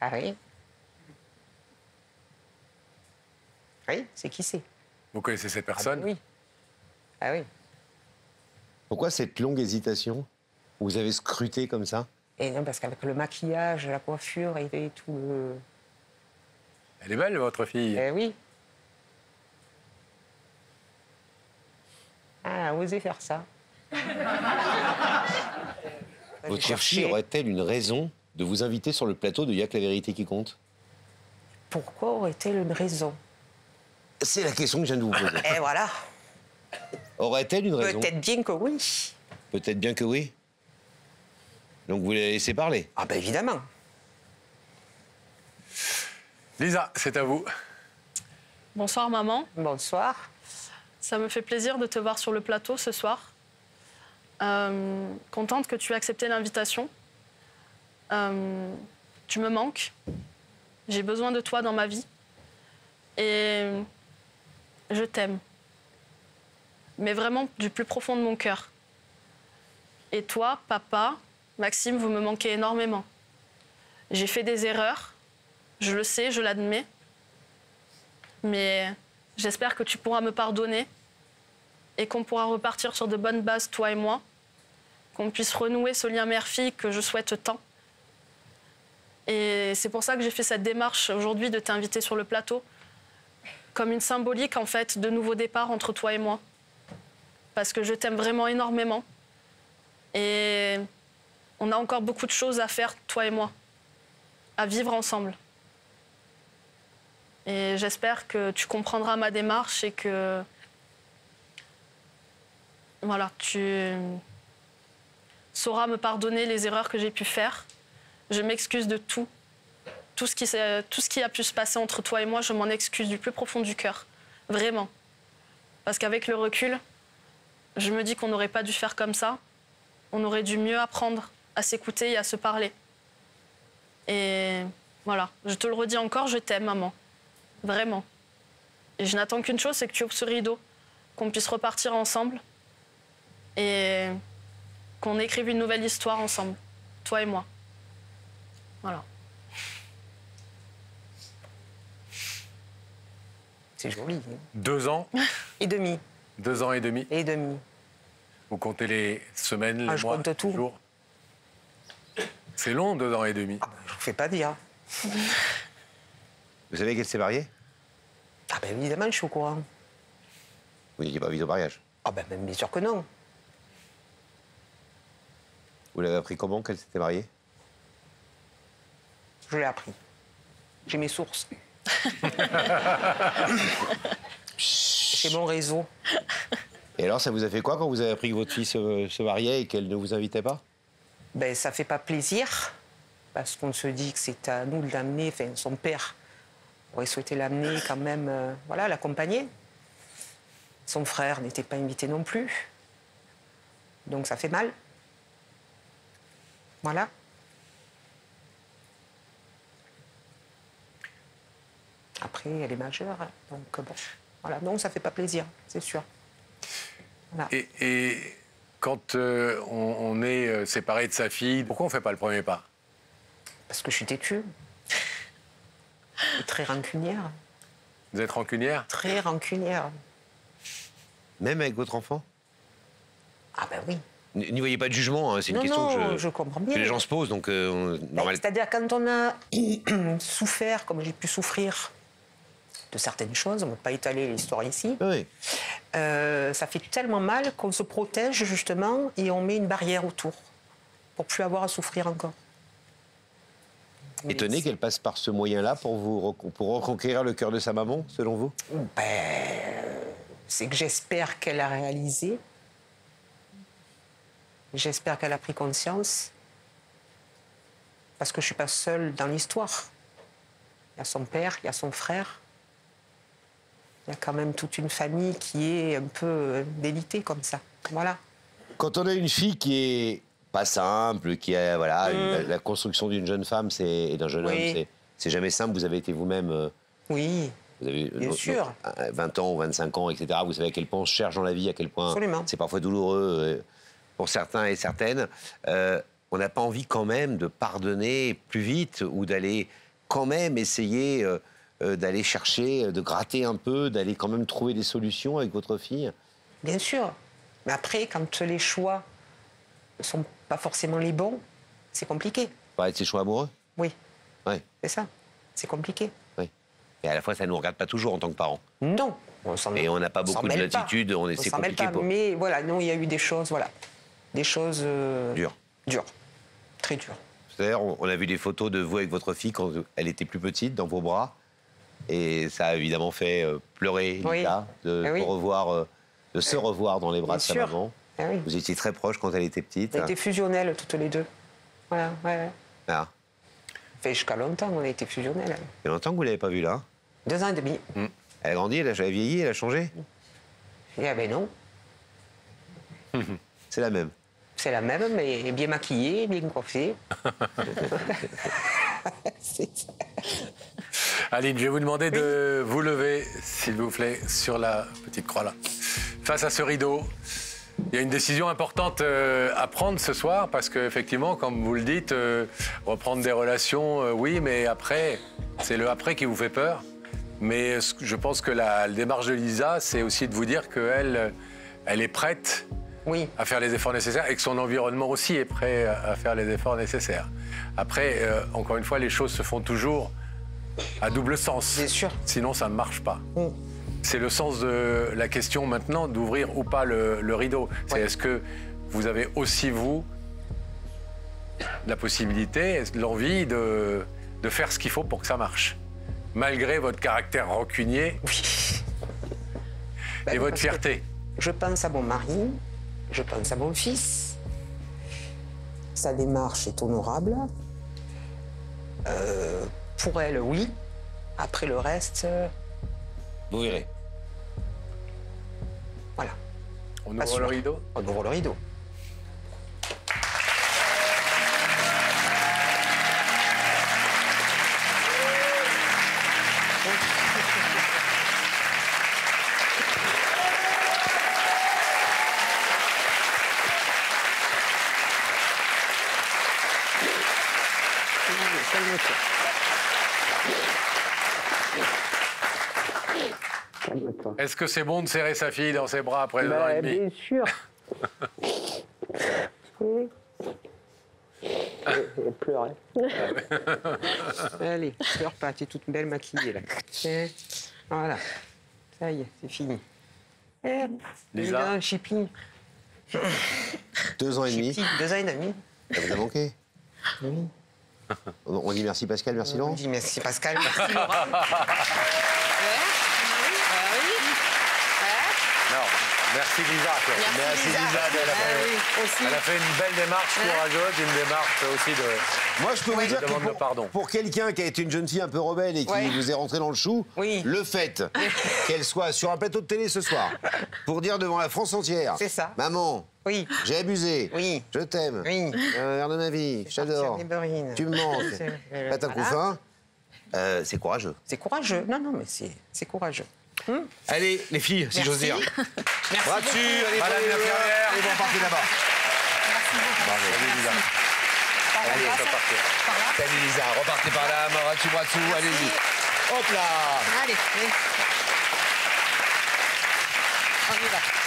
Ah oui. Oui, c'est qui c'est. Vous connaissez cette personne? Ah, oui. Ah oui. Pourquoi cette longue hésitation? Vous avez scruté comme ça? Et non, parce qu'avec le maquillage, la coiffure et tout le... Elle est belle, votre fille. Eh oui. Ah, osez faire ça. Votre fille aurait-elle une raison de vous inviter sur le plateau de Y'a que la vérité qui compte? Pourquoi aurait-elle une raison? C'est la question que je viens de vous poser. Et voilà. Aurait-elle une raison? Peut-être bien que oui. Peut-être bien que oui. Donc vous la laissez parler? Ah ben évidemment. Lisa, c'est à vous. Bonsoir maman. Bonsoir. Ça me fait plaisir de te voir sur le plateau ce soir. Contente que tu aies accepté l'invitation. Tu me manques. J'ai besoin de toi dans ma vie. Et je t'aime. Mais vraiment du plus profond de mon cœur. Et toi, papa, Maxime, vous me manquez énormément. J'ai fait des erreurs. Je le sais, je l'admets. Mais j'espère que tu pourras me pardonner et qu'on pourra repartir sur de bonnes bases, toi et moi. Qu'on puisse renouer ce lien mère-fille que je souhaite tant. Et c'est pour ça que j'ai fait cette démarche aujourd'hui de t'inviter sur le plateau, comme une symbolique, en fait, de nouveau départ entre toi et moi. Parce que je t'aime vraiment énormément. Et on a encore beaucoup de choses à faire, toi et moi, à vivre ensemble. Et j'espère que tu comprendras ma démarche et que... Voilà, tu sauras me pardonner les erreurs que j'ai pu faire. Je m'excuse de tout. Tout ce qui a pu se passer entre toi et moi, je m'en excuse du plus profond du cœur. Vraiment. Parce qu'avec le recul, je me dis qu'on n'aurait pas dû faire comme ça. On aurait dû mieux apprendre à s'écouter et à se parler. Et voilà, je te le redis encore, je t'aime, maman. Vraiment. Et je n'attends qu'une chose, c'est que tu ouvres ce rideau, qu'on puisse repartir ensemble et qu'on écrive une nouvelle histoire ensemble, toi et moi. Voilà. C'est joli. Hein. 2 ans? Et demi. 2 ans et demi? Et demi. Vous comptez les semaines, les je mois, compte tout. les jours? C'est long, 2 ans et demi. Ah, je ne vous fais pas dire. Vous savez qu'elle s'est mariée? Ah ben évidemment, je suis au courant. Vous n'étiez pas invité au mariage? Ah ben bien sûr que non. Vous l'avez appris comment qu'elle s'était mariée? Je l'ai appris. J'ai mes sources. J'ai mon réseau. Et alors, ça vous a fait quoi quand vous avez appris que votre fille se mariait et qu'elle ne vous invitait pas? Ben ça fait pas plaisir, parce qu'on se dit que c'est à nous de l'amener, enfin son père aurait souhaité l'amener quand même, voilà, l'accompagner. Son frère n'était pas invité non plus. Donc ça fait mal. Voilà. Après, elle est majeure, donc bon, voilà. Donc ça fait pas plaisir, c'est sûr. Voilà. Et quand on est séparé de sa fille, pourquoi on ne fait pas le premier pas? Parce que je suis têtue. Et très rancunière. Vous êtes rancunière? Très rancunière. Même avec votre enfant? Ah ben oui. N'y voyez pas de jugement, hein, c'est une question non, que, je comprends bien. que les gens se posent, donc normal. C'est-à-dire quand on a souffert, comme j'ai pu souffrir, de certaines choses, on ne va pas étaler l'histoire ici, Oui. ça fait tellement mal qu'on se protège justement et on met une barrière autour pour plus avoir à souffrir encore. Étonné qu'elle passe par ce moyen-là pour reconquérir le cœur de sa maman, selon vous? C'est que j'espère qu'elle a réalisé. J'espère qu'elle a pris conscience. Parce que je ne suis pas seule dans l'histoire. Il y a son père, il y a son frère. Il y a quand même toute une famille qui est un peu délitée comme ça. Voilà. Quand on a une fille qui est pas simple, qui a voilà, la construction d'une jeune femme et d'un jeune homme, c'est jamais simple. Vous avez été vous-même. Oui. Vous avez bien sûr. 20 ans ou 25 ans, etc. Vous savez à quel point on se cherche dans la vie, à quel point c'est parfois douloureux pour certains et certaines. On n'a pas envie quand même de pardonner plus vite ou d'aller quand même essayer d'aller chercher, de gratter un peu, d'aller quand même trouver des solutions avec votre fille? Bien sûr. Mais après, quand les choix ne sont pas forcément les bons, c'est compliqué. Parler de ses choix amoureux? Oui, Oui, c'est ça. C'est compliqué. oui. Et à la fois, ça ne nous regarde pas toujours en tant que parents. Non. Et on n'a pas beaucoup de latitude, c'est compliqué pour... Mais voilà, non, il y a eu des choses, voilà. Des choses... Dures. Dures. Très dures. C'est-à-dire, on a vu des photos de vous avec votre fille quand elle était plus petite, dans vos bras. Et ça a évidemment fait pleurer Lisa, de se revoir dans les bras de sa maman. Ah oui. Vous étiez très proches quand elle était petite. On était fusionnelles toutes les deux. Voilà, ouais. Ah. Fait jusqu'à longtemps, on a été fusionnelles. Il y a longtemps que vous ne l'avez pas vue, là? 2 ans et demi. Elle a grandi, elle a vieilli, elle a changé? Eh ben non. C'est la même. C'est la même, mais bien maquillée, bien coiffée. Aline, je vais vous demander de vous lever, s'il vous plaît, sur la petite croix là. Face à ce rideau, il y a une décision importante à prendre ce soir, parce qu'effectivement, comme vous le dites, reprendre des relations, oui, mais après, c'est le après qui vous fait peur. Mais je pense que la démarche de Lisa, c'est aussi de vous dire qu'elle est prête à faire les efforts nécessaires et que son environnement aussi est prêt à faire les efforts nécessaires. Après, encore une fois, les choses se font toujours à double sens. Bien sûr. Sinon, ça ne marche pas. C'est le sens de la question maintenant d'ouvrir ou pas le rideau. C'est est-ce que vous avez aussi, vous, la possibilité, l'envie de faire ce qu'il faut pour que ça marche, malgré votre caractère rancunier et votre fierté. Je pense à mon mari, je pense à mon fils. Sa démarche est honorable. Pour elle, oui. Après le reste... Vous verrez. Voilà. On ouvre le rideau? On ouvre le rideau. Est-ce que c'est bon de serrer sa fille dans ses bras après 2 ans et demi? Bien sûr. Oui. Elle pleure. Allez, pleure pas, tu es toute belle maquillée là. Voilà. Ça y est, c'est fini. Lisa, Chippy. 2 ans et demi. 2 ans et demi. Ça vous a manqué? Oui. On dit merci Pascal, merci Laurent. On dit merci Pascal, merci Laurent. non, merci Lisa. Merci Lisa. Elle a fait une belle démarche courageuse, une démarche aussi de... Moi, je peux vous dire demande de que pardon. pour quelqu'un qui a été une jeune fille un peu rebelle et qui vous est rentré dans le chou, le fait qu'elle soit sur un plateau de télé ce soir pour dire devant la France entière, c'est ça. Maman, j'ai abusé, je t'aime, l'air de ma vie, j'adore, tu me manques, pas ta couffin, c'est courageux. C'est courageux. Non, non, mais c'est courageux. Allez, les filles, si j'ose dire. Merci. Bras dessus, allez, Madame l'infirmière. allez, bon, partez là-bas. Merci beaucoup. Bravo. Salut Lisa. Allez, salut Lisa, repartez par là, bras dessous, allez-y. Hop là. Allez, oui. On y va.